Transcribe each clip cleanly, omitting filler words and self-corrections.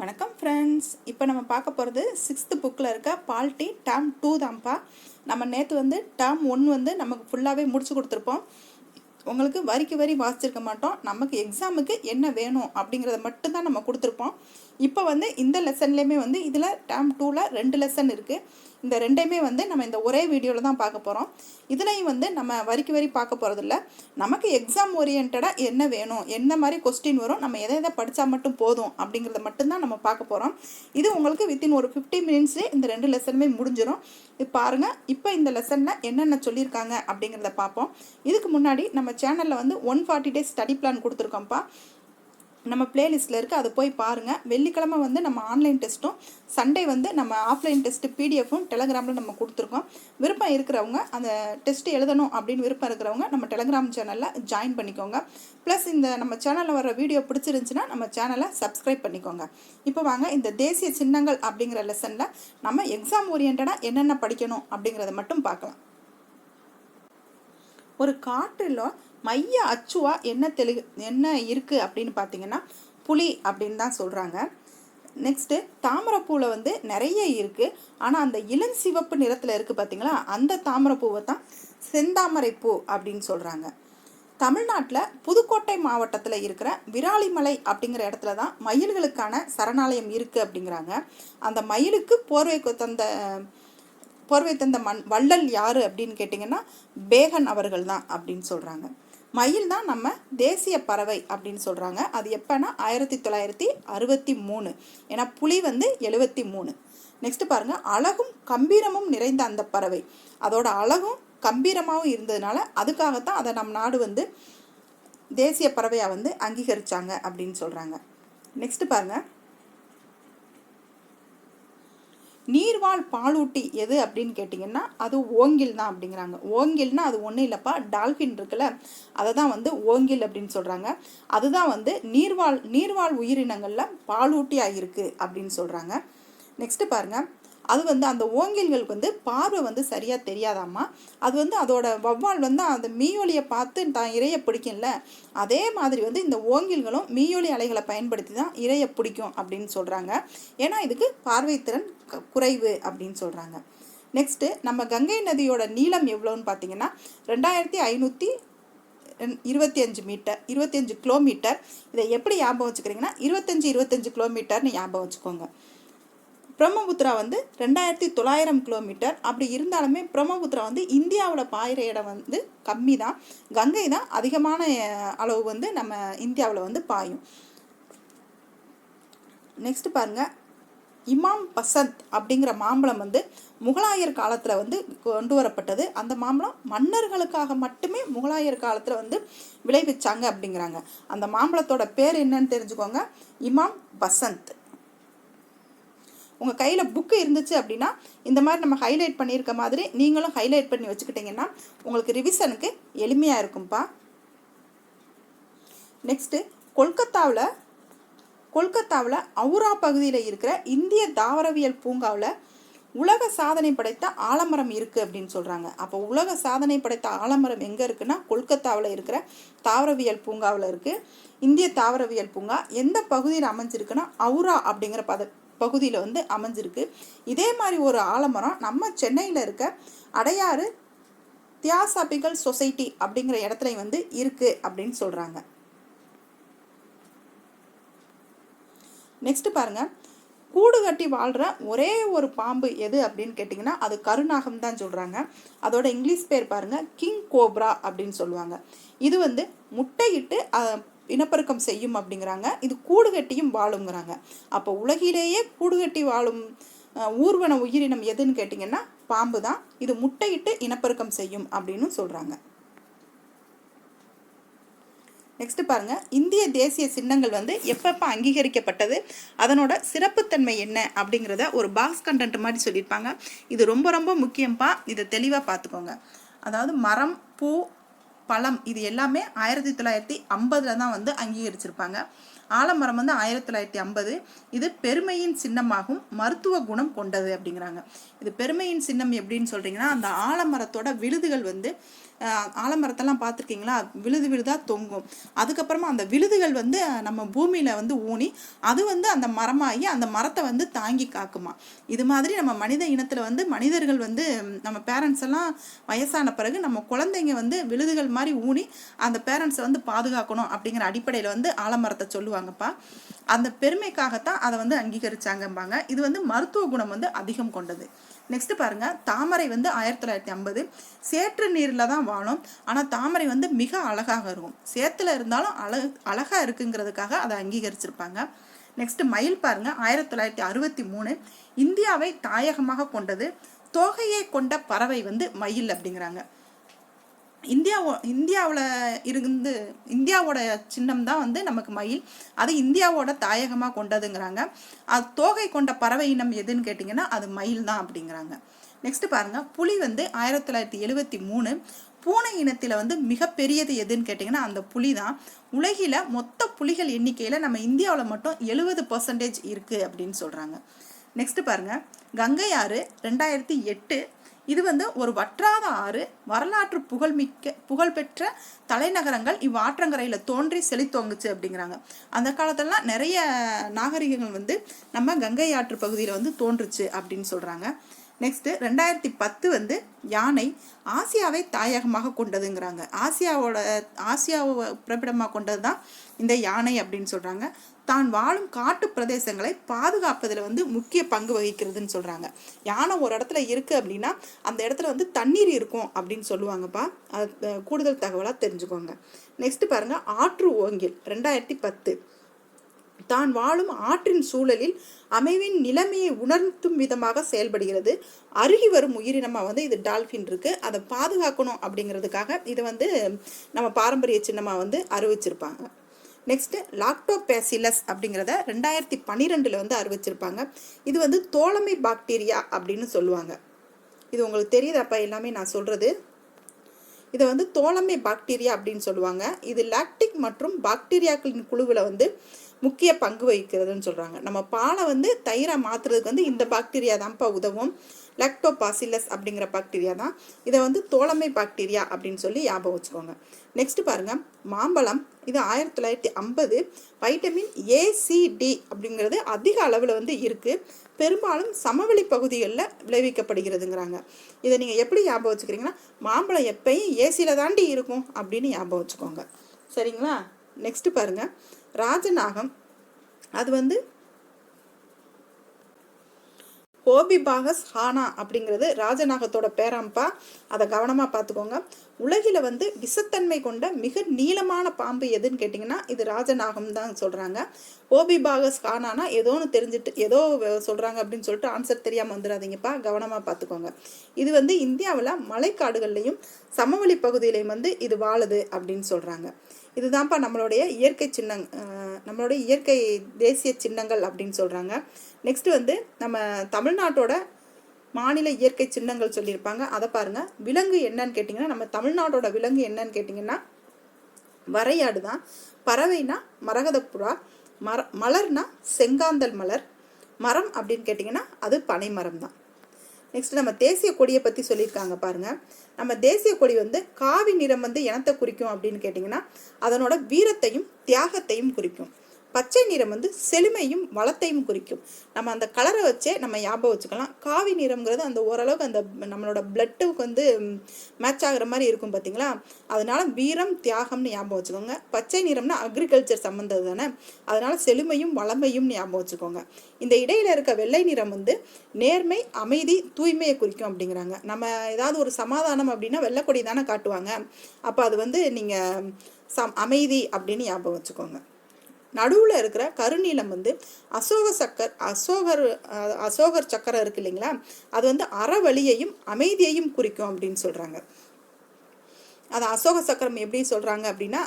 வணக்கம் ஃப்ரெண்ட்ஸ். இப்போ நம்ம பார்க்க போகிறது 6th புக்கில் இருக்க பால்ட்டி டேர்ம் 2 தான்ப்பா. நம்ம நேற்று டேர்ம் 1 நமக்கு ஃபுல்லாகவே முடிச்சு கொடுத்துருப்போம். உங்களுக்கு வரிக்கு வரி வாசிச்சிருக்க மாட்டோம். நமக்கு எக்ஸாமுக்கு என்ன வேணும் அப்படிங்கிறத மட்டும்தான் நம்ம கொடுத்துருப்போம். இப்போ இந்த லெசன்லேயுமே இதில் டேர்ம் 2ல் 2 லெசன் இருக்குது. இந்த ரெண்டையுமே நம்ம இந்த ஒரே வீடியோவில் தான் பார்க்க போகிறோம். இதுலையும் நம்ம வரிக்கு வரி பார்க்க போகிறதில்ல. நமக்கு எக்ஸாம் ஓரியன்டாக என்ன வேணும், என்ன மாதிரி கொஸ்டின் வரும், நம்ம எதை எதை படித்தா மட்டும் போதும் அப்படிங்கிறத மட்டும்தான் நம்ம பார்க்க போகிறோம். இது உங்களுக்கு வித்தின் ஒரு 50 மினிட்ஸ்லேயே இந்த 2 லெசனுமே முடிஞ்சிடும். இது பாருங்கள். இப்போ இந்த லெசனில் என்னென்ன சொல்லியிருக்காங்க அப்படிங்கிறத பார்ப்போம். இதுக்கு முன்னாடி நம்ம சேனலில் 140 days ஸ்டடி பிளான் கொடுத்துருக்கோம்ப்பா. நம்ம பிளேலிஸ்ட்டில் இருக்குது, அதை போய் பாருங்கள். வெள்ளிக்கிழமை நம்ம ஆன்லைன் டெஸ்ட்டும், சண்டே நம்ம ஆஃப்லைன் டெஸ்ட்டு பிடிஎஃப்பும் டெலகிராமில் நம்ம கொடுத்துருக்கோம். விருப்பம் இருக்கிறவங்க, அந்த டெஸ்ட்டு எழுதணும் அப்படின்னு விருப்பம் இருக்கிறவங்க நம்ம டெலகிராம் சேனலில் ஜாயின் பண்ணிக்கோங்க. ப்ளஸ் இந்த நம்ம சேனலில் வர வீடியோ பிடிச்சிருந்துச்சுன்னா நம்ம சேனலை சப்ஸ்கிரைப் பண்ணிக்கோங்க. இப்போ வாங்க, இந்த தேசிய சின்னங்கள் அப்படிங்கிற லெசனில் நம்ம எக்ஸாம் ஓரியன்டாக என்னென்ன படிக்கணும் அப்படிங்கிறத மட்டும் பார்க்கலாம். ஒரு காற்றில் மைய அச்சுவா என்ன இருக்குது அப்படின்னு பார்த்தீங்கன்னா புலி அப்படின்னு தான் சொல்கிறாங்க. நெக்ஸ்ட்டு தாமரைப்பூவில் நிறைய இருக்குது. ஆனால் அந்த இளஞ்சிவப்பு நிறத்தில் இருக்குது பார்த்தீங்களா, அந்த தாமரைப்பூவை தான் செந்தாமரை பூ அப்படின்னு சொல்கிறாங்க. தமிழ்நாட்டில் புதுக்கோட்டை மாவட்டத்தில் இருக்கிற விராலிமலை அப்படிங்கிற இடத்துல தான் மயில்களுக்கான சரணாலயம் இருக்குது அப்படிங்கிறாங்க. அந்த மயிலுக்கு போர்வை தந்த வள்ளல் யார் அப்படின்னு கேட்டிங்கன்னா பேகன் அவர்கள் தான் அப்படின்னு சொல்கிறாங்க. மயில் தான் நம்ம தேசிய பறவை அப்படின்னு சொல்கிறாங்க. அது எப்போனா 1963. ஏன்னா புலி 73. நெக்ஸ்ட்டு பாருங்கள், அழகும் கம்பீரமும் நிறைந்த அந்த பறவை, அதோட அழகும் கம்பீரமாகவும் இருந்ததுனால அதுக்காகத்தான் அதை நம் நாடு தேசிய பறவையாக அங்கீகரித்தாங்க அப்படின்னு சொல்கிறாங்க. நெக்ஸ்ட்டு பாருங்கள், நீர்வாழ் பாலூட்டி எது அப்படின்னு கேட்டிங்கன்னா அது ஓங்கில் தான் அப்படிங்கிறாங்க. ஓங்கில்னா அது ஒன்றும் இல்லைப்பா, டால்ஃபின் இருக்குல்ல, அதை தான் ஓங்கில் அப்படின்னு சொல்கிறாங்க. அதுதான் நீர்வாழ் உயிரினங்களில் பாலூட்டியாக இருக்குது அப்படின்னு சொல்கிறாங்க. நெக்ஸ்ட்டு பாருங்கள், அது அந்த ஓங்கில்களுக்கு பார்வை சரியாக தெரியாதாம்மா. அது அதோட வவ்வால் அந்த மீயொலியை பார்த்து தான் இரையை பிடிக்கும்ல, அதே மாதிரி இந்த ஓங்கில்களும் மீயொலி அலைகளை பயன்படுத்தி தான் இரையை பிடிக்கும் அப்படின்னு சொல்கிறாங்க. ஏன்னா இதுக்கு பார்வைத்திறன் குறைவு அப்படின்னு சொல்கிறாங்க. நெக்ஸ்ட்டு, நம்ம கங்கை நதியோட நீளம் எவ்வளோன்னு பார்த்தீங்கன்னா 2525 கிலோமீட்டர். இதை எப்படி ஞாபகம் வச்சுக்கிறீங்கன்னா 25 கிலோமீட்டர்னு ஞாபகம் வச்சுக்கோங்க. பிரம்மபுத்திரா 2900 கிலோமீட்டர். அப்படி இருந்தாலுமே பிரம்மபுத்திரா இந்தியாவில் பாயிற இடம் கம்மி தான். கங்கை தான் அதிகமான அளவு நம்ம இந்தியாவில் பாயும். நெக்ஸ்ட் பாருங்கள், இமாம் பசந்த் அப்படிங்கிற மாம்பழம் முகலாயர் காலத்தில் கொண்டு வரப்பட்டது. அந்த மாம்பழம் மன்னர்களுக்காக மட்டுமே முகலாயர் காலத்தில் விளைவிச்சாங்க அப்படிங்கிறாங்க. அந்த மாம்பழத்தோட பேர் என்னன்னு தெரிஞ்சுக்கோங்க, இமாம் பசந்த். உங்கள் கையில் புக்கு இருந்துச்சு அப்படின்னா இந்த மாதிரி நம்ம ஹைலைட் பண்ணியிருக்க மாதிரி நீங்களும் ஹைலைட் பண்ணி வச்சுக்கிட்டிங்கன்னா உங்களுக்கு ரிவிஷனுக்கு எளிமையாக இருக்கும்ப்பா. நெக்ஸ்ட்டு, கொல்கத்தாவில் அவுரா பகுதியில் இருக்கிற இந்திய தாவரவியல் பூங்காவில் உலக சாதனை படைத்த ஆலமரம் இருக்குது அப்படின்னு சொல்கிறாங்க. அப்போ உலக சாதனை படைத்த ஆலமரம் எங்கே இருக்குன்னா கொல்கத்தாவில் இருக்கிற தாவரவியல் பூங்காவில் இருக்குது. இந்திய தாவரவியல் பூங்கா எந்த பகுதியில் அமைஞ்சிருக்குன்னா அவுரா அப்படிங்கிற பகுதியில் அமைஞ்சிருக்கு. இதே மாதிரி ஒரு ஆலமரம் நம்ம சென்னையில் இருக்க அடையாறு தியாசாபிக்கல் சொசைட்டி அப்படிங்கிற இடத்துல இருக்குது அப்படின்னு சொல்கிறாங்க. நெக்ஸ்ட் பாருங்கள், கூடு கட்டி வாழ்கிற ஒரே ஒரு பாம்பு எது அப்படின்னு கேட்டிங்கன்னா அது கருநாகம் தான் சொல்கிறாங்க. அதோட இங்கிலீஷ் பேர் பாருங்கள், கிங் கோப்ரா அப்படின்னு சொல்லுவாங்க. இது முட்டையிட்டு இனப்பெருக்கம் செய்யும் அப்படிங்கிறாங்க. இது கூடு கட்டியும் வாழுங்கிறாங்க. அப்போ உலகிலேயே கூடு கட்டி வாழும் ஊர்வன உயிரினம் எதுன்னு கேட்டிங்கன்னா பாம்பு தான். இது முட்டையிட்டு இனப்பெருக்கம் செய்யும் அப்படின்னு சொல்கிறாங்க. நெக்ஸ்ட் பாருங்கள், இந்திய தேசிய சின்னங்கள் எப்பப்போ அங்கீகரிக்கப்பட்டது, அதனோட சிறப்புத்தன்மை என்ன அப்படிங்கிறத ஒரு பாக்ஸ் கண்டென்ட் மாதிரி சொல்லியிருப்பாங்க. இது ரொம்ப ரொம்ப முக்கியம்ப்பா, இதை தெளிவாக பார்த்துக்கோங்க. அதாவது மரம், பூ, பழம் இது எல்லாமே 1950 தான் அங்கீகரிச்சிருப்பாங்க. ஆலமரம் 1950. இது பெருமையின் சின்னமாகும் மருத்துவ குணம் கொண்டது அப்படிங்கிறாங்க. இது பெருமையின் சின்னம் எப்படின்னு சொல்கிறீங்கன்னா அந்த ஆலமரத்தோட விழுதுகள் ஆலமரத்தெல்லாம் பார்த்துருக்கீங்களா, விழுது விழுதாக தொங்கும். அதுக்கப்புறமா அந்த விழுதுகள் வந்து நம்ம பூமியில் வந்து ஊனி அது வந்து அந்த மரமாகி அந்த மரத்தை வந்து தாங்கி காக்குமா. இது மாதிரி நம்ம மனித இனத்தில் வந்து மனிதர்கள் வந்து நம்ம பேரண்ட்ஸ் எல்லாம் வயசான பிறகு நம்ம குழந்தைங்க வந்து விழுதுகள் மாதிரி ஊனி அந்த பேரண்ட்ஸை வந்து பாதுகாக்கணும் அப்படிங்கிற அடிப்படையில் வந்து ஆலமரத்தை சொல்லுவாங்கப்பா. அந்த பெருமைக்காகத்தான் அதை வந்து அங்கீகரிச்சாங்கம்பாங்க. இது வந்து மருத்துவ குணம் வந்து அதிகம் கொண்டது. நெக்ஸ்ட் பாருங்க, தாமரை வந்து 1950 சேற்று நீரில் தான் வாழும். ஆனால் தாமரை வந்து மிக அழகாக இருக்கும். சேத்துல இருந்தாலும் அழகா இருக்குங்கிறதுக்காக அதை அங்கீகரிச்சிருப்பாங்க. நெக்ஸ்ட் மயில் பாருங்க, 1963 இந்தியாவை தாயகமாக கொண்டது. தோகையை கொண்ட பறவை வந்து மயில் அப்படிங்கிறாங்க. இந்தியாவோட இந்தியாவோட சின்னம் தான் வந்து நமக்கு மயில். அது இந்தியாவோட தாயகமாக கொண்டதுங்கிறாங்க. அது தோகை கொண்ட பறவை இனம் எதுன்னு கேட்டிங்கன்னா அது மயில் தான் அப்படிங்கிறாங்க. நெக்ஸ்ட் பாருங்க, புலி வந்து 1973 பூனை இனத்தில் வந்து மிகப்பெரியது எதுன்னு கேட்டிங்கன்னா அந்த புலி தான். உலகில் மொத்த புலிகள் எண்ணிக்கையில் நம்ம இந்தியாவில் மட்டும் 70% இருக்குது அப்படின்னு சொல்கிறாங்க. நெக்ஸ்ட் பாருங்க, கங்கை ஆறு 2008 இது வந்து ஒரு வற்றாத ஆறு. வரலாற்று புகழ்பெற்ற தலைநகரங்கள் இவ்வாற்றங்கரையில் தோன்றி செழித்தோங்குச்சு அப்படிங்கிறாங்க. அந்த காலத்திலலாம் நிறைய நாகரிகங்கள் வந்து நம்ம கங்கை ஆற்று பகுதியில் வந்து தோன்றுச்சு அப்படின்னு சொல்கிறாங்க. நெக்ஸ்ட்டு 2010 வந்து யானை ஆசியாவை தாயகமாக கொண்டதுங்கிறாங்க. ஆசியாவை பிறப்பிடமாக கொண்டது தான் இந்த யானை அப்படின்னு சொல்கிறாங்க. தான் வாழும் காட்டு பிரதேசங்களை பாதுகாப்பதில் வந்து முக்கிய பங்கு வகிக்கிறதுன்னு சொல்கிறாங்க. யானை ஒரு இடத்துல இருக்குது அப்படின்னா அந்த இடத்துல வந்து தண்ணீர் இருக்கும் அப்படின்னு சொல்லுவாங்கப்பா. அது கூடுதல் தகவலாக தெரிஞ்சுக்கோங்க. நெக்ஸ்ட் பாருங்கள், ஆற்று ஓங்கில் 2010 தான் வாழும் ஆற்றின் சூழலில் அமைவின் நிலைமையை உணர்த்தும் விதமாக செயல்படுகிறது. அருகி வரும் உயிரினமாக வந்து இது டால்ஃபின் இருக்குது. அதை பாதுகாக்கணும் அப்படிங்கிறதுக்காக இதை வந்து நம்ம பாரம்பரிய சின்னமாக வந்து அறிவிச்சிருப்பாங்க. நெக்ஸ்ட்டு லாக்டோபேசிலஸ் அப்படிங்கிறத 2012 வந்து அறிவிச்சிருப்பாங்க. இது வந்து தோழமை பாக்டீரியா அப்படின்னு சொல்லுவாங்க. இது உங்களுக்கு தெரியுதாப்பா எல்லாமே நான் சொல்கிறது. இதை வந்து தோழமை பாக்டீரியா அப்படின்னு சொல்லுவாங்க. இது லாக்டிக் மற்றும் பாக்டீரியாக்களின் குழுவில் வந்து முக்கிய பங்கு வகிக்கிறதுன்னு சொல்கிறாங்க. நம்ம பாலை வந்து தயிராக மாற்றுறதுக்கு வந்து இந்த பாக்டீரியா தான்ப்பா உதவும். லாக்டோபாசிலஸ் அப்படிங்கிற பாக்டீரியா தான். இதை வந்து தோழமை பாக்டீரியா அப்படின்னு சொல்லி ஞாபகம் வச்சுக்கோங்க. நெக்ஸ்ட் பாருங்கள், மாம்பழம் இது 1950 வைட்டமின் ஏசிடி அப்படிங்கிறது அதிக அளவில் வந்து இருக்குது. பெரும்பாலும் சமவெளி பகுதிகளில் விளைவிக்கப்படுகிறதுங்கிறாங்க. இதை நீங்கள் எப்படி ஞாபகம் வச்சுக்கிறீங்கன்னா மாம்பழம் எப்பயும் ஏசியில் தாண்டி இருக்கும் அப்படின்னு ஞாபகம் வச்சுக்கோங்க. சரிங்களா? நெக்ஸ்ட் பாருங்கள், ராஜநாகம் அது வந்து ஹோபிபாகஸ் ஹானா அப்படிங்கிறது ராஜநாகத்தோட பேராம்பா. அதை கவனமாக பார்த்துக்கோங்க. உலகில் வந்து விஷத்தன்மை கொண்ட மிக நீளமான பாம்பு எதுன்னு கேட்டிங்கன்னா இது ராஜநாகம் தான் சொல்கிறாங்க. ஹோபிபாகஸ் ஹானானா ஏதோன்னு தெரிஞ்சுட்டு ஏதோ சொல்கிறாங்க அப்படின்னு சொல்லிட்டு ஆன்சர் தெரியாமல் வந்துடாதீங்கப்பா, கவனமாக பார்த்துக்கோங்க. இது வந்து இந்தியாவில் மலைக்காடுகள்லையும் சமவெளி பகுதியிலையும் வந்து இது வாழுது அப்படின்னு சொல்கிறாங்க. இதுதான்ப்பா நம்மளுடைய இயற்கை நம்மளுடைய இயற்கை தேசிய சின்னங்கள் அப்படின்னு சொல்கிறாங்க. நெக்ஸ்ட் வந்து நம்ம தமிழ்நாட்டோட மாநில இயற்கை சின்னங்கள் சொல்லியிருப்பாங்க. அதை பாருங்கள். விலங்கு என்னன்னு கேட்டிங்கன்னா நம்ம தமிழ்நாட்டோட விலங்கு என்னன்னு கேட்டிங்கன்னா வரையாடு தான். பறவைனா மரகதப்புறா, மலர்னா செங்காந்தல் மலர், மரம் அப்படின்னு கேட்டிங்கன்னா அது பனை மரம் தான். நெக்ஸ்ட் நம்ம தேசிய கொடியை பற்றி சொல்லியிருக்காங்க பாருங்கள். நம்ம தேசிய கொடி வந்து காவி நிறம் வந்து இனத்தை குறிக்கும் அப்படின்னு கேட்டிங்கன்னா அதனோட வீரத்தையும் தியாகத்தையும் குறிக்கும். பச்சை நிறம் வந்து செழுமையும் வளத்தையும் குறிக்கும். நம்ம அந்த கலரை வச்சே நம்ம ஞாபகம் வச்சுக்கலாம். காவி நிறம்ங்கிறது அந்த ஓரளவுக்கு அந்த நம்மளோட பிளட்டுக்கு வந்து மேட்ச் ஆகிற மாதிரி இருக்கும் பார்த்தீங்களா, அதனால வீரம் தியாகம்னு ஞாபகம் வச்சுக்கோங்க. பச்சை நிறம்னா அக்ரிகல்ச்சர் சம்மந்தது தானே, அதனால செழுமையும் வளமையும் ஞாபகம் வச்சுக்கோங்க. இந்த இடையில இருக்க வெள்ளை நிறம் வந்து நேர்மை அமைதி தூய்மையை குறிக்கும் அப்படிங்கிறாங்க. நம்ம ஏதாவது ஒரு சமாதானம் அப்படின்னா வெள்ளைக்கொடி தானே காட்டுவாங்க. அப்போ அது வந்து நீங்கள் அமைதி அப்படின்னு ஞாபகம் வச்சுக்கோங்க. நடுவில் இருக்கிற கருநீலம் வந்து அசோகர் சக்கரம் இருக்கு இல்லைங்களா, அது வந்து அறவழியையும் அமைதியையும் குறிக்கும் அப்படின்னு சொல்கிறாங்க. அது அசோக சக்கரம் எப்படி சொல்கிறாங்க அப்படின்னா,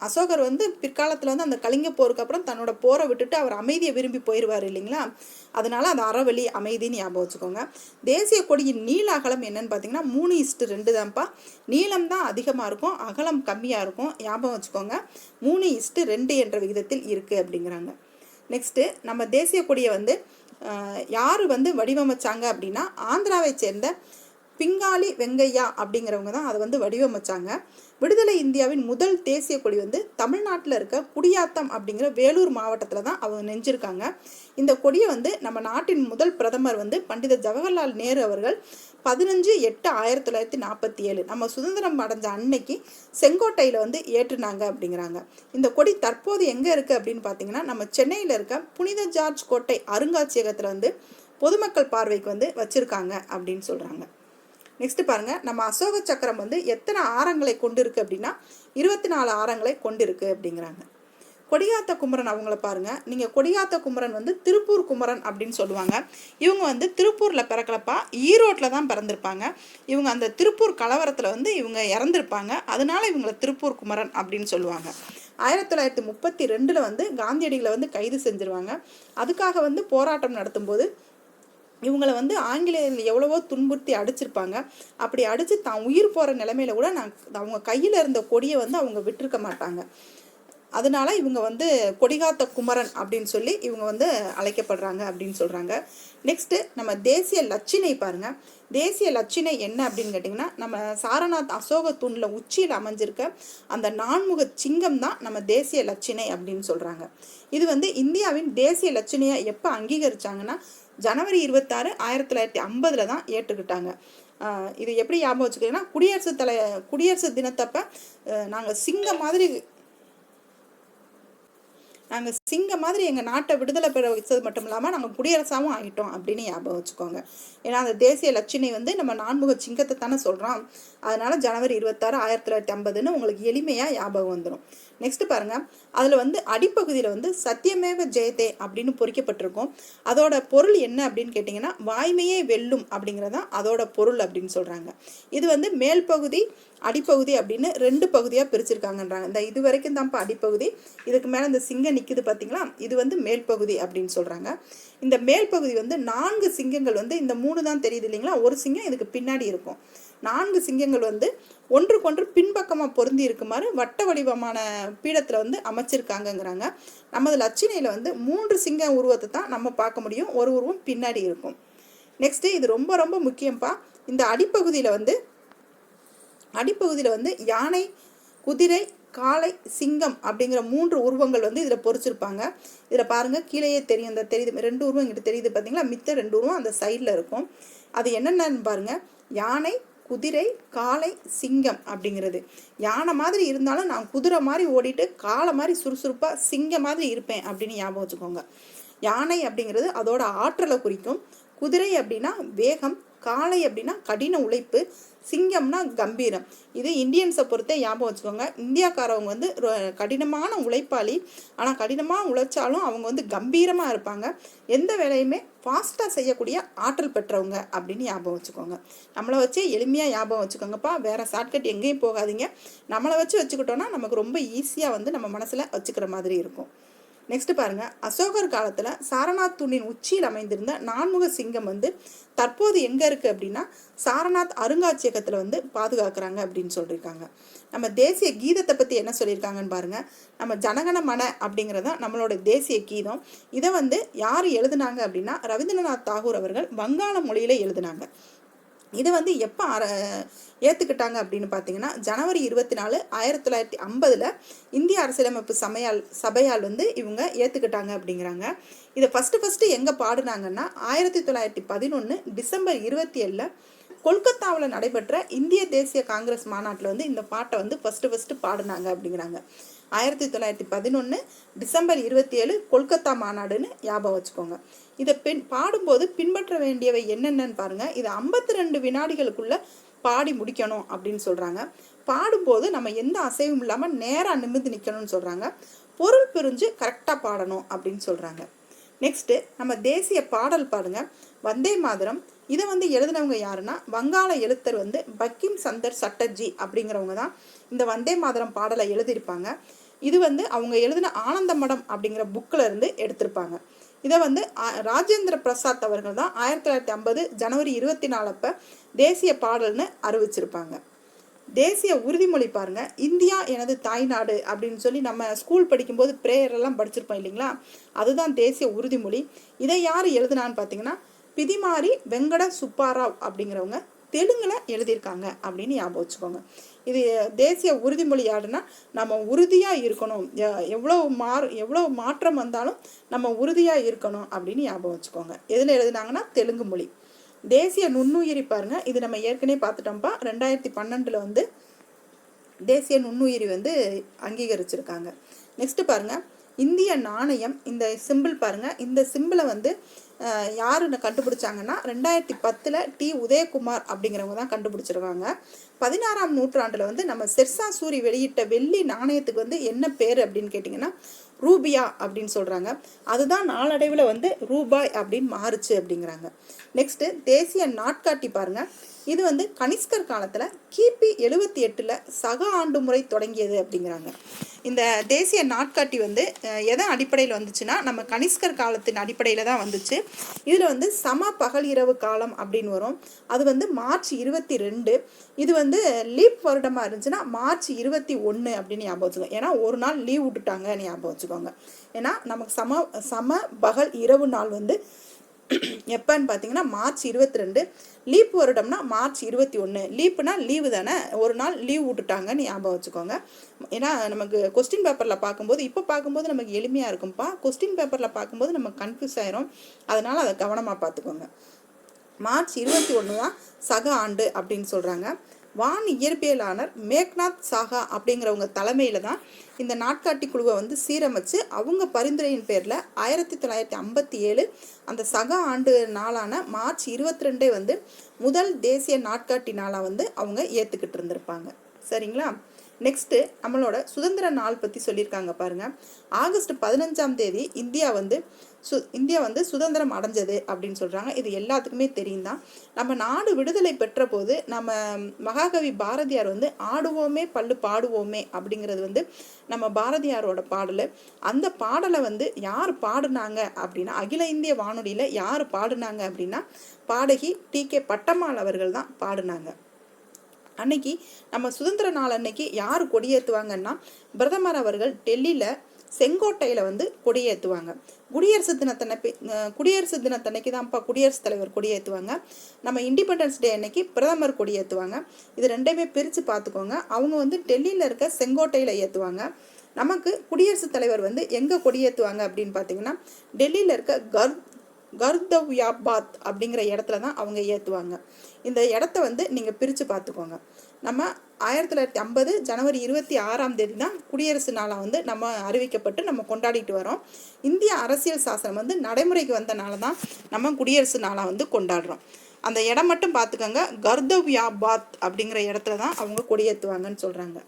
அசோகர் வந்து பிற்காலத்தில் வந்து அந்த கலிங்க போருக்கு அப்புறம் தன்னோட போரை விட்டுட்டு அவர் அமைதியை விரும்பி போயிடுவார் இல்லைங்களா, அதனால அது அறவழி அமைதின்னு ஞாபகம் வச்சுக்கோங்க. தேசிய கொடியின் நீள அகலம் என்னன்னு பார்த்தீங்கன்னா 3:2 தான்ப்பா. நீளம் தான் அதிகமாக இருக்கும், அகலம் கம்மியாக இருக்கும். ஞாபகம் வச்சுக்கோங்க, 3:2 என்ற விகிதத்தில் இருக்குது அப்படிங்கிறாங்க. நெக்ஸ்ட்டு நம்ம தேசிய கொடியை வந்து யார் வந்து வடிவமைச்சாங்க அப்படின்னா ஆந்திராவை சேர்ந்த பிங்காலி வெங்கையா அப்படிங்கிறவங்க தான் அதை வந்து வடிவமைச்சாங்க. விடுதலை இந்தியாவின் முதல் தேசிய கொடி வந்து தமிழ்நாட்டில் இருக்க குடியாத்தம் அப்படிங்கிற வேலூர் மாவட்டத்தில் தான் அவங்க நெஞ்சிருக்காங்க. இந்த கொடியை வந்து நம்ம நாட்டின் முதல் பிரதமர் வந்து பண்டித ஜவஹர்லால் நேரு அவர்கள் 15/8/1947 நம்ம சுதந்திரம் அடைஞ்ச அன்னைக்கு செங்கோட்டையில் வந்து ஏற்றுனாங்க அப்படிங்கிறாங்க. இந்த கொடி தற்போது எங்கே இருக்குது அப்படின்னு பார்த்தீங்கன்னா, நம்ம சென்னையில் இருக்க புனித ஜார்ஜ் கோட்டை அருங்காட்சியகத்தில் வந்து பொதுமக்கள் பார்வைக்கு வந்து வச்சுருக்காங்க அப்படின்னு சொல்கிறாங்க. நெக்ஸ்ட் பாருங்க, நம்ம அசோக சக்கரம் வந்து எத்தனை ஆரங்களை கொண்டு இருக்கு அப்படின்னா 24 ஆரங்களை கொண்டு இருக்கு அப்படிங்கிறாங்க. கொடியாத்த குமரன் அவங்கள பாருங்க. நீங்க கொடியாத்த குமரன் வந்து திருப்பூர் குமரன் அப்படின்னு சொல்லுவாங்க. இவங்க வந்து திருப்பூர்ல பிறக்கலப்பா, ஈரோட்டில் தான் பிறந்திருப்பாங்க. இவங்க அந்த திருப்பூர் கலவரத்தில் வந்து இவங்க இறந்திருப்பாங்க. அதனால இவங்களை திருப்பூர் குமரன் அப்படின்னு சொல்லுவாங்க. 1932 வந்து காந்தியடிகளை வந்து கைது செஞ்சிருவாங்க. அதுக்காக வந்து போராட்டம் நடத்தும்போது இவங்களை வந்து ஆங்கிலேயர்கள் எவ்வளவோ துன்புறுத்தி அடிச்சிருப்பாங்க. அப்படி அடித்து தான் உயிர் போகிற நிலைமையில கூட அவங்க கையில் இருந்த கொடியை வந்து அவங்க விட்டுருக்க மாட்டாங்க. அதனால இவங்க வந்து கொடிகாத்த குமரன் அப்படின்னு சொல்லி இவங்க வந்து அழைக்கப்படுறாங்க அப்படின்னு சொல்கிறாங்க. நெக்ஸ்ட்டு நம்ம தேசிய லட்சினை பாருங்கள். தேசிய லட்சினை என்ன அப்படின்னு கேட்டிங்கன்னா, நம்ம சாரநாத் அசோக தூணில் உச்சியில் அமைஞ்சிருக்க அந்த 4முக சிங்கம் தான் நம்ம தேசிய லட்சினை அப்படின்னு சொல்கிறாங்க. இது வந்து இந்தியாவின் தேசிய லட்சினையை எப்போ அங்கீகரிச்சாங்கன்னா ஜனவரி 26, 1950 தான் ஏற்றுக்கிட்டாங்க. இது எப்படி ஞாபகம் வச்சுக்கிட்டீங்கன்னா, குடியரசு தினத்தப்ப நாங்கள் சிங்க மாதிரி எங்கள் நாட்டை விடுதலை பெற வச்சது மட்டும் இல்லாமல் நாங்கள் குடியரசாகவும் ஆகிட்டோம் அப்படின்னு ஞாபகம் வச்சுக்கோங்க. ஏன்னா அந்த தேசிய லட்சினை வந்து நம்ம 4முக சிங்கத்தை தானே சொல்கிறோம். அதனால ஜனவரி 26, 1950 உங்களுக்கு எளிமையாக ஞாபகம் வந்துடும். நெக்ஸ்ட் பாருங்க, அதில் வந்து அடிப்பகுதியில் வந்து சத்தியமேவ ஜெயதே அப்படின்னு பொறிக்கப்பட்டிருக்கும். அதோட பொருள் என்ன அப்படின்னு கேட்டிங்கன்னா, வாய்மையே வெல்லும் அப்படிங்கிறதான் அதோட பொருள் அப்படின்னு சொல்கிறாங்க. இது வந்து மேல் பகுதி அடிப்பகுதி அப்படின்னு 2 பகுதியாக பிரிச்சிருக்காங்கன்றாங்க. இந்த இது வரைக்கும் தான்ப்பா அடிப்பகுதி, இதுக்கு மேலே இந்த சிங்கம் நிற்குது பார்த்தீங்களா, இது வந்து மேல் பகுதி அப்படின்னு சொல்கிறாங்க. இந்த மேல் பகுதி வந்து 4 சிங்கங்கள் வந்து இந்த 3 தான் தெரியுது இல்லைங்களா, ஒரு சிங்கம் இதுக்கு பின்னாடி இருக்கும். 4 சிங்கங்கள் வந்து ஒன்றுக்கொன்று பின்பக்கமாக பொருந்தி இருக்குமாறு வட்ட வடிவமான பீடத்தில் வந்து அமைச்சிருக்காங்கங்கிறாங்க. நமது லட்சினையில் வந்து 3 சிங்க உருவத்தை தான் நம்ம பார்க்க முடியும், ஒரு உருவம் பின்னாடி இருக்கும். நெக்ஸ்ட்டு இது ரொம்ப ரொம்ப முக்கியம்ப்பா. இந்த அடிப்பகுதியில் வந்து யானை, குதிரை, காளை, சிங்கம் அப்படிங்கிற 3 உருவங்கள் வந்து இதில் பொறிச்சிருப்பாங்க. இதில் பாருங்கள், கீழேயே தெரியும், இந்த தெரியுது 2 உருவம் இங்கிட்ட தெரியுது பார்த்தீங்களா, மித்த 2 உருவம் அந்த சைடில் இருக்கும். அது என்னென்னு பாருங்கள், யானை, குதிரை, காளை, சிங்கம் அப்படிங்கிறது. யானை மாதிரி இருந்தாலும் நான் குதிரை மாதிரி ஓடிட்டு காளை மாதிரி சுறுசுறுப்பாக சிங்கம் மாதிரி இருப்பேன் அப்படின்னு ஞாபகம் வச்சுக்கோங்க. யானை அப்படிங்கிறது அதோட ஆற்றலை குறிக்கும். குதிரை அப்படின்னா வேகம், காளை அப்படின்னா கடின உழைப்பு, சிங்கம்னா கம்பீரம். இது இந்தியன்ஸை பொறுத்தே ஞாபகம் வச்சுக்கோங்க. இந்தியாக்காரவங்க வந்து கடினமான உழைப்பாளி, ஆனால் கடினமாக உழைச்சாலும் அவங்க வந்து கம்பீரமாக இருப்பாங்க. எந்த வேலையுமே ஃபாஸ்ட்டாக செய்யக்கூடிய ஆற்றல் பெற்றவங்க அப்படின்னு ஞாபகம் வச்சுக்கோங்க. நம்மளை வச்சே எளிமையாக ஞாபகம் வச்சுக்கோங்கப்பா. வேறு ஷார்ட்கட் எங்கேயும் போகாதீங்க. நம்மளை வச்சுக்கிட்டோன்னா நமக்கு ரொம்ப ஈஸியாக வந்து நம்ம மனசில் வச்சுக்கிற மாதிரி இருக்கும். நெக்ஸ்ட் பாருங்க, அசோகர் காலத்தில் சாரநாத் தூணின் உச்சியில் அமைந்திருந்த 4முக சிங்கம் வந்து தற்போது எங்கே இருக்குது அப்படின்னா சாரநாத் அருங்காட்சியகத்தில் வந்து பாதுகாக்கிறாங்க அப்படின்னு சொல்லியிருக்காங்க. நம்ம தேசிய கீதத்தை பற்றி என்ன சொல்லியிருக்காங்கன்னு பாருங்கள். நம்ம ஜனகன மன அப்படிங்கிறத நம்மளோட தேசிய கீதம். இதை வந்து யார் எழுதுனாங்க அப்படின்னா ரவீந்திரநாத் தாகூர் அவர்கள் வங்காள மொழியில் எழுதுனாங்க. இதை வந்து எப்போ ஏற்றுக்கிட்டாங்க அப்படின்னு பார்த்தீங்கன்னா ஜனவரி 24, 1950 இந்திய அரசியலமைப்பு சபையால் வந்து இவங்க ஏற்றுக்கிட்டாங்க அப்படிங்கிறாங்க. இதை ஃபஸ்ட்டு எங்கே பாடினாங்கன்னா 1911 டிசம்பர் 27 கொல்கத்தாவில் நடைபெற்ற இந்திய தேசிய காங்கிரஸ் மாநாட்டில் வந்து இந்த பாட்டை வந்து ஃபஸ்ட்டு பாடினாங்க அப்படிங்கிறாங்க. 1911 டிசம்பர் 27 கொல்கத்தா மாநாடுன்னு ஞாபகம் வச்சுக்கோங்க. இதை பாடும்போது பின்பற்ற வேண்டியவை என்னென்னு பாருங்கள். இதை 52 வினாடிகளுக்குள்ளே பாடி முடிக்கணும் அப்படின்னு சொல்கிறாங்க. பாடும்போது நம்ம எந்த அசைவும் இல்லாமல் நேராக நிமிர்ந்து நிற்கணும்னு சொல்கிறாங்க. பொருள் புரிஞ்சு கரெக்டாக பாடணும் அப்படின்னு சொல்கிறாங்க. நெக்ஸ்ட்டு நம்ம தேசிய பாடல் பாடுங்க, வந்தே மாதரம். இதை வந்து எழுதினவங்க யாருன்னா வங்காள எழுத்தர் வந்து பங்கிம் சந்தர் சட்டர்ஜி அப்படிங்கிறவங்க தான் இந்த வந்தே மாதரம் பாடலை எழுதியிருப்பாங்க. இது வந்து அவங்க எழுதின ஆனந்த மடம் அப்படிங்கிற புக்கில் இருந்து எடுத்திருப்பாங்க. இதை வந்து ராஜேந்திர பிரசாத் அவர்கள் தான் 1950 ஜனவரி 24 அப்போ தேசிய பாடல்னு அறிவிச்சிருப்பாங்க. தேசிய உறுதிமொழி பாருங்க, இந்தியா எனது தாய்நாடு அப்படின்னு சொல்லி நம்ம ஸ்கூல் படிக்கும்போது ப்ரேயர் எல்லாம் படிச்சிருப்போம் இல்லைங்களா, அதுதான் தேசிய உறுதிமொழி. இதை யார் எழுதுனான்னு பார்த்தீங்கன்னா பிதிமாரி வெங்கட சுப்பாராவ் அப்படிங்கிறவங்க தெலுங்கில் எழுதியிருக்காங்க அப்படின்னு ஞாபகம் வச்சுக்கோங்க. இது தேசிய உறுதிமொழி யாருன்னா நம்ம உறுதியாக இருக்கணும், எவ்வளோ மாற்றம் வந்தாலும் நம்ம உறுதியாக இருக்கணும் அப்படின்னு ஞாபகம் வச்சுக்கோங்க. எதில் எழுதுனாங்கன்னா தெலுங்கு மொழி. தேசிய நுண்ணுயிரி பாருங்கள், இது நம்ம ஏற்கனவே பார்த்துட்டோம்ப்பா. 2012 வந்து தேசிய நுண்ணுயிரி வந்து அங்கீகரிச்சிருக்காங்க. நெக்ஸ்ட் பாருங்கள், இந்திய நாணயம். இந்த சிம்பிள் பாருங்கள், இந்த சிம்பிளை வந்து யாருன்னு கண்டுபிடிச்சாங்கன்னா 2010 டி உதயகுமார் அப்படிங்கிறவங்க தான் கண்டுபிடிச்சிருக்காங்க. 16ஆம் நூற்றாண்டில் வந்து நம்ம ஷெர்ஷா சூரி வெளியிட்ட வெள்ளி நாணயத்துக்கு வந்து என்ன பேர் அப்படின்னு கேட்டிங்கன்னா ரூபியா அப்படின்னு சொல்கிறாங்க. அதுதான் நாளடைவில் வந்து ரூபாய் அப்படின்னு மாறுச்சு அப்படிங்கிறாங்க. நெக்ஸ்ட்டு தேசிய நாட்காட்டி பாருங்கள், இது வந்து கனிஷ்கர் காலத்தில் கிபி 78 சக ஆண்டு முறை தொடங்கியது அப்படிங்கிறாங்க. இந்த தேசிய நாட்காட்டி வந்து எதன் அடிப்படையில் வந்துச்சுன்னா நம்ம கனிஷ்கர் காலத்தின் அடிப்படையில் தான் வந்துச்சு. இதில் வந்து சம பகல் இரவு காலம் அப்படின்னு வரும். அது வந்து மார்ச் 22. இது வந்து லீப் வருடமாக இருந்துச்சுன்னா மார்ச் 21 அப்படின்னு ஞாபகம் வச்சுக்கோங்க. ஏன்னா ஒரு நாள் லீவ் விட்டுட்டாங்கன்னு ஞாபகம் வச்சுக்கோங்க. ஏன்னா நமக்கு சம பகல் இரவு நாள் வந்து எப்போன்னு பார்த்தீங்கன்னா மார்ச் 22. லீப் வருடம்னா மார்ச் 21. லீப்புனா லீவு தானே, ஒரு நாள் லீவ் விட்டுட்டாங்கன்னு ஞாபகம் வச்சுக்கோங்க. ஏன்னா நமக்கு கொஸ்டின் பேப்பரில் பார்க்கும்போது இப்போ பார்க்கும்போது நமக்கு எளிமையாக இருக்கும்ப்பா, கொஸ்டின் பேப்பரில் பார்க்கும்போது நமக்கு கன்ஃபியூஸ் ஆயிரும். அதனால் அதை கவனமாக பார்த்துக்கோங்க. மார்ச் 21 தான் சக ஆண்டு அப்படின்னு சொல்கிறாங்க. வான் இயற்பியலாளர் மேக்நாத் சாகா அப்படிங்கிறவங்க தலைமையில் தான் இந்த நாட்காட்டி குழுவை வந்து சீரமைச்சு அவங்க பரிந்துரையின் பேரில் 1957 அந்த சக ஆண்டு நாளான மார்ச் 22 வந்து முதல் தேசிய நாட்காட்டி நாளாக வந்து அவங்க ஏற்றுக்கிட்டு இருந்திருப்பாங்க. சரிங்களா? நெக்ஸ்ட்டு நம்மளோட சுதந்திர நாள் பற்றி சொல்லியிருக்காங்க பாருங்கள். ஆகஸ்ட் 15ஆம் தேதி இந்தியா வந்து சுதந்திரம் அடைஞ்சது அப்படின்னு சொல்கிறாங்க. இது எல்லாத்துக்குமே தெரியும் தான். நம்ம நாடு விடுதலை பெற்ற போது நம்ம மகாகவி பாரதியார் வந்து ஆடுவோமே பல்லு பாடுவோமே அப்படிங்கிறது வந்து நம்ம பாரதியாரோட பாடல். அந்த பாடலை வந்து யார் பாடுனாங்க அப்படின்னா அகில இந்திய வானொலியில் யார் பாடுனாங்க அப்படின்னா பாடகி டி.கே. பட்டம்மாள் அவர்கள் தான் பாடுனாங்க. அன்னைக்கு நம்ம சுதந்திர நாள் அன்னைக்கு யார் கொடியேற்றுவாங்கன்னா பிரதமர் அவர்கள் டெல்லியில் செங்கோட்டையில் வந்து கொடியேற்றுவாங்க. குடியரசு தினத்தன்னைக்கு தான்ப்பா குடியரசுத் தலைவர் கொடியேற்றுவாங்க. நம்ம இண்டிபெண்டன்ஸ் டே அன்னைக்கு பிரதமர் கொடியேற்றுவாங்க. இது ரெண்டையுமே பிரித்து பார்த்துக்கோங்க. அவங்க வந்து டெல்லியில் இருக்க செங்கோட்டையில் ஏற்றுவாங்க. நமக்கு குடியரசுத் தலைவர் வந்து எங்கே கொடியேற்றுவாங்க அப்படின்னு பார்த்தீங்கன்னா டெல்லியில் இருக்க கர்தவ்யாபாத் அப்படிங்கிற இடத்துல தான் அவங்க ஏற்றுவாங்க. இந்த இடத்த வந்து நீங்கள் பிரித்து பார்த்துக்கோங்க. நம்ம 1950 ஜனவரி 26ஆம் தேதி தான் குடியரசு நாளாக வந்து நம்ம அறிவிக்கப்பட்டு நம்ம கொண்டாடிட்டு வரோம். இந்திய அரசியல் சாசனம் வந்து நடைமுறைக்கு வந்தனால தான் நம்ம குடியரசு நாளாக வந்து கொண்டாடுறோம். அந்த இடம் மட்டும் பார்த்துக்கோங்க, கர்தவ்யாபாத் அப்படிங்கிற இடத்துல தான் அவங்க கொடியேற்றுவாங்கன்னு சொல்கிறாங்க.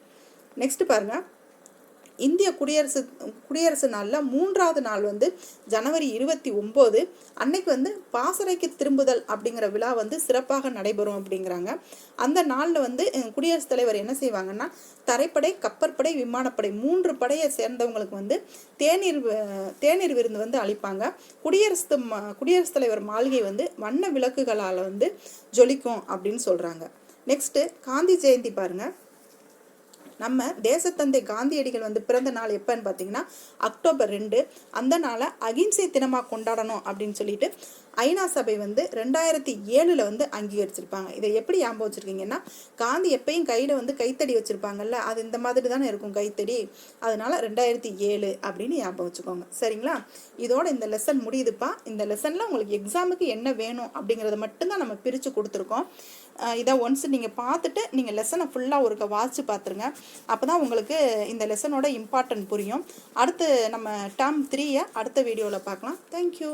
நெக்ஸ்ட் பாருங்கள், இந்திய குடியரசு நாளில் 3வது நாள் வந்து ஜனவரி 29. அன்னைக்கு வந்து பாசறைக்கு திரும்புதல் அப்படிங்கிற விழா வந்து சிறப்பாக நடைபெறும் அப்படிங்கிறாங்க. அந்த நாளில் வந்து குடியரசுத் தலைவர் என்ன செய்வாங்கன்னா தரைப்படை, கப்பற்படை, விமானப்படை 3 படையை சேர்ந்தவங்களுக்கு வந்து தேநீர் விருந்து வந்து அளிப்பாங்க. குடியரசுத் தலைவர் மாளிகை வந்து வண்ண விளக்குகளால் வந்து ஜொலிக்கும் அப்படின்னு சொல்கிறாங்க. நெக்ஸ்ட்டு காந்தி ஜெயந்தி பாருங்கள். நம்ம தேசத்தந்தை காந்தியடிகள் வந்து பிறந்த நாள் எப்போன்னு பார்த்தீங்கன்னா அக்டோபர் 2. அந்த நாளை அகிம்சை தினமாக கொண்டாடணும் அப்படின்னு சொல்லிட்டு ஐநா சபை வந்து 2007 வந்து அங்கீகரிச்சிருப்பாங்க. இதை எப்படி ஞாபகம் வச்சுருக்கீங்கன்னா காந்தி எப்பயும் கையில் வந்து கைத்தடி வச்சுருப்பாங்கல்ல, அது இந்த மாதிரி தானே இருக்கும் கைத்தடி, அதனால 2007 அப்படின்னு ஞாபகம் வச்சுக்கோங்க. சரிங்களா? இதோட இந்த லெசன் முடியுதுப்பா. இந்த லெசனில் உங்களுக்கு எக்ஸாமுக்கு என்ன வேணும் அப்படிங்கிறத மட்டும்தான் நம்ம பிரித்து கொடுத்துருக்கோம். இதை ஒன்ஸ் நீங்கள் பார்த்துட்டு நீங்கள் லெசனை ஃபுல்லாக ஒருக்க வாசித்து பார்த்துருங்க. அப்போ தான் உங்களுக்கு இந்த லெசனோட இம்பார்ட்டன்ட் புரியும். அடுத்து நம்ம டேர்ம் 3 அடுத்த வீடியோவில் பார்க்கலாம். தேங்க்யூ.